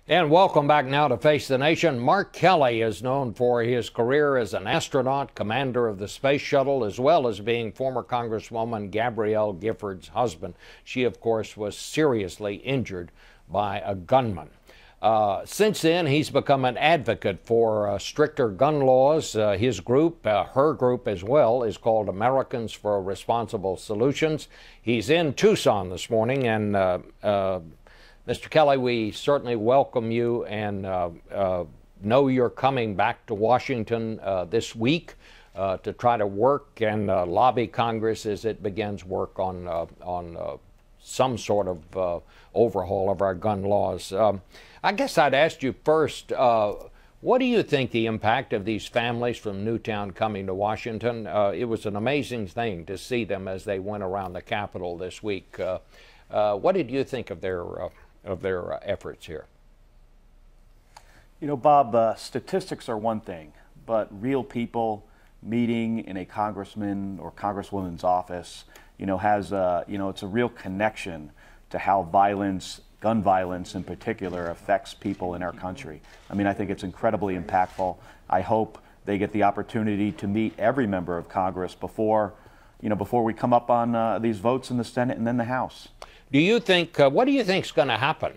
And welcome back now to Face the Nation. Mark Kelly is known for his career as an astronaut, commander of the space shuttle, as well as being former Congresswoman Gabby Giffords' husband. She, of course, was seriously injured by a gunman. Since then, he's become an advocate for stricter gun laws. His group, her group as well, is called Americans for Responsible Solutions. He's in Tucson this morning, and Mr. Kelly, we certainly welcome you and know you're coming back to Washington this week to try to work and lobby Congress as it begins work on some sort of overhaul of our gun laws. I guess I'd ask you first, what do you think the impact of these families from Newtown coming to Washington? It was an amazing thing to see them as they went around the Capitol this week. What did you think of their efforts here? You know, Bob, statistics are one thing, but real people meeting in a congressman or congresswoman's office, has it's a real connection to how gun violence in particular, affects people in our country. I mean, I think it's incredibly impactful. I hope they get the opportunity to meet every member of Congress before we come up on these votes in the Senate and then the House. Do you think, what do you think is going to happen?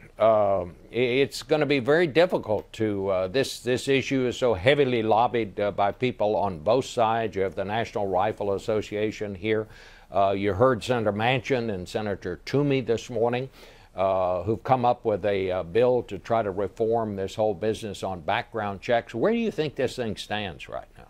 It's going to be very difficult to, this issue is so heavily lobbied by people on both sides. You have the National Rifle Association here. You heard Senator Manchin and Senator Toomey this morning, who've come up with a bill to try to reform this whole business on background checks. Where do you think this thing stands right now?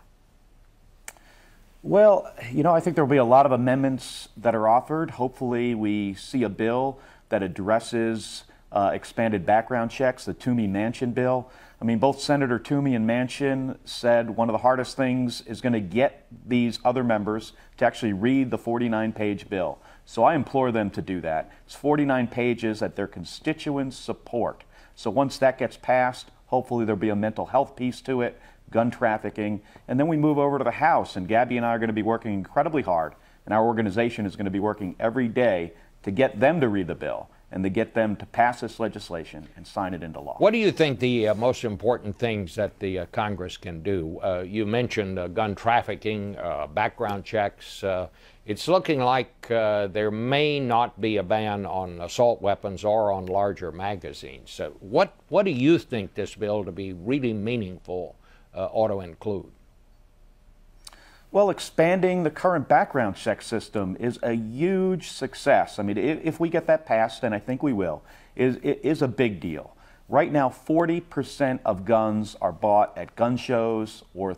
Well, I think there will be a lot of amendments that are offered. Hopefully we see a bill that addresses expanded background checks, the Toomey-Manchin bill. I mean, both Senator Toomey and Manchin said one of the hardest things is going to get these other members to actually read the 49-page bill. So I implore them to do that. It's 49 pages that their constituents support. So once that gets passed, hopefully there'll be a mental health piece to it, gun trafficking, and then we move over to the House, and Gabby and I are going to be working incredibly hard, and our organization is going to be working every day to get them to read the bill and to get them to pass this legislation and sign it into law. What do you think the most important things that the Congress can do? You mentioned gun trafficking, background checks. It's looking like there may not be a ban on assault weapons or on larger magazines. So what do you think this bill to be really meaningful ought to include? Well, expanding the current background check system is a huge success. I mean, if we get that passed, and I think we will, it is a big deal. Right now, 40% of guns are bought at gun shows or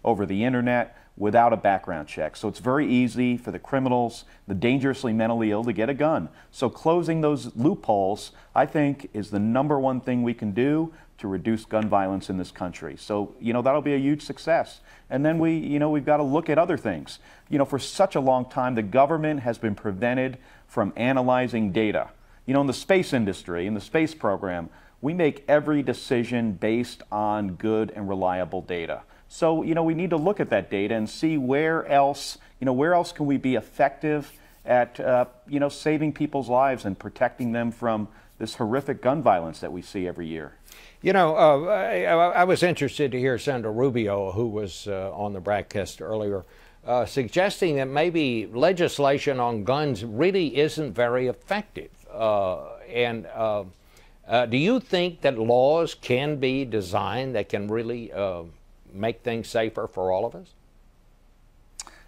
over the internet without a background check. So it's very easy for the criminals, the dangerously mentally ill, to get a gun. So closing those loopholes, I think, is the #1 thing we can do to reduce gun violence in this country. So, that'll be a huge success. And then we've got to look at other things. For such a long time, the government has been prevented from analyzing data. In the space industry, in the space program, we make every decision based on good and reliable data. So, we need to look at that data and see where else can we be effective at, saving people's lives and protecting them from this horrific gun violence that we see every year. I was interested to hear Senator Rubio, who was on the broadcast earlier, suggesting that maybe legislation on guns really isn't very effective. Do you think that laws can be designed that can really make things safer for all of us?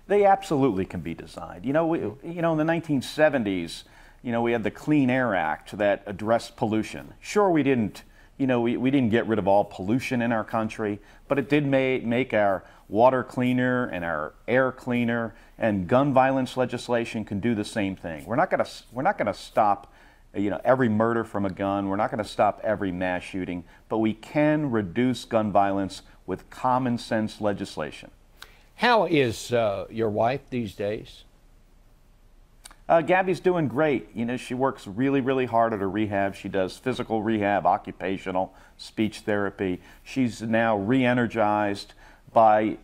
They absolutely can be designed. In the 1970s, we had the Clean Air Act that addressed pollution. Sure, we didn't get rid of all pollution in our country, but it did make our water cleaner and our air cleaner, and gun violence legislation can do the same thing. We're not going to stop every murder from a gun. We're not going to stop every mass shooting, but we can reduce gun violence with common sense legislation. How is your wife these days? Gabby's doing great. She works really, really hard at her rehab. She does physical rehab, occupational, speech therapy. She's now re-energized by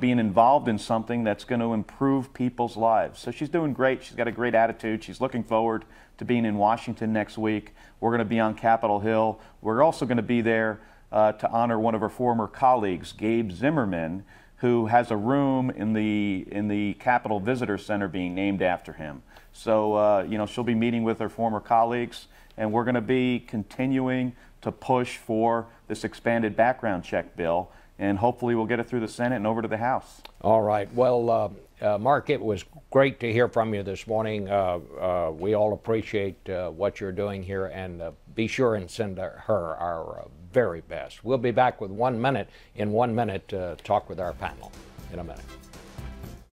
being involved in something that's going to improve people's lives. So she's doing great. She's got a great attitude. She's looking forward to being in Washington next week. We're going to be on Capitol Hill. We're also going to be there to honor one of her former colleagues, Gabe Zimmerman, who has a room in the Capitol Visitor Center being named after him. So she'll be meeting with her former colleagues, and we're going to be continuing to push for this expanded background check bill, and hopefully we'll get it through the Senate and over to the House. All right. Well, Mark, it was great to hear from you this morning. We all appreciate what you're doing here, and be sure and send her our very best. We'll be back with 1 minute. In 1 minute, talk with our panel in a minute.